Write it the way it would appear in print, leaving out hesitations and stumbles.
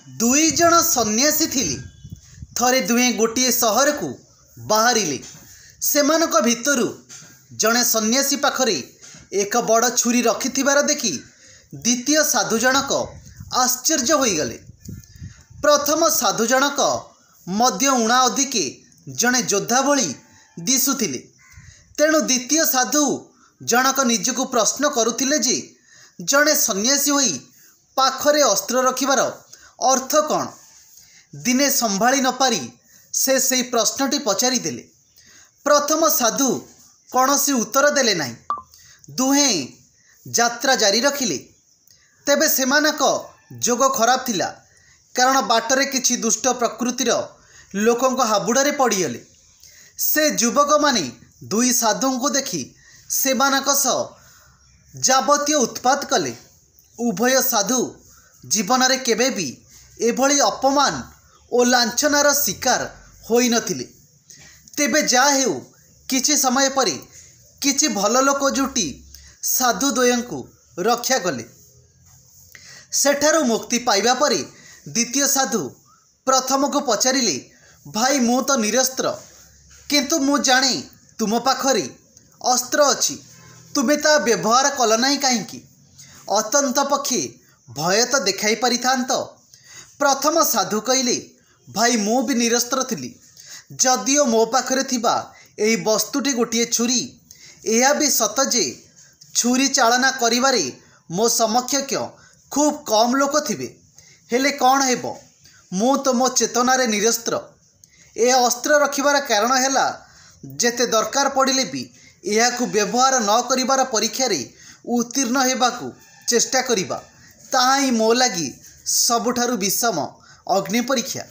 दुई जन सन्यासी थिले। थरे दुहे गोटे सहर को बाहरिले। सेमानक भितरु जड़े सन्यासी पाखरे एक बड़ छुरी रखिथिबार देखि द्वितीय साधु जनक आश्चर्य होइगले। प्रथम साधु जनक मध्य उणा अधिके जड़े योद्धा भली दिशुथिले। तेणु द्वितीय साधु जनक निजको प्रश्न करुथिले जे जड़े सन्यासी होई पाखरे अस्त्र रखिबार अर्थ कौन। दिने संभाली न पारी से प्रश्नटी पचारि देले। प्रथम साधु कौनसी उत्तर देले नाही। दुहे यात्रा जारी रखिले। तेबे सेमानक जोग खराब थिला, कारण बाटरे किछि दुष्ट प्रकृतिर लोकंक हाबुड़े पड़ीगले। से युवक माने दुई साधु को देखि सेमानक सह जाबतीय उत्पात कले। उभय साधु जीवन रे केबे भी एभली अपमान और लांछनार शिकार होई नथिले। तेबे जा हेउ किछि समय परे किछि भल लोक जुटी साधु द्वयंकु रक्षा कले। सेठारु मुक्ति पाइबा परे द्वितीय साधु प्रथम को पचारिले, भाई मु तो निरस्त्र, किंतु मु जाने तुम पाखरे अस्त्र अछि, तुमे ता व्यवहार कल नाही काहींकी? अतंत पक्षे भय तो देखाई पारिथांत। प्रथम साधु कहिले, भाई मु भी निरस्त्र थिली, जदिओ मो पाखरे थिबा एही वस्तुटी गोटे छुरी। यह भी सत जे छुरी चालना करिबारे मो समकक्ष खूब कम लोक थिबे। हेले कौन हेबो, मु तो मो चेतनारे निरस्त्र। ए अस्त्र रखिबार कारण हैला जेते दरकार पड़िले भी यहाकू व्यवहार न करिबार परीक्षा रे उत्तीर्ण हेबाकू चेष्टा करिबा, ताहा ही मो लागी सबुठारु विषम अग्नि परीक्षा।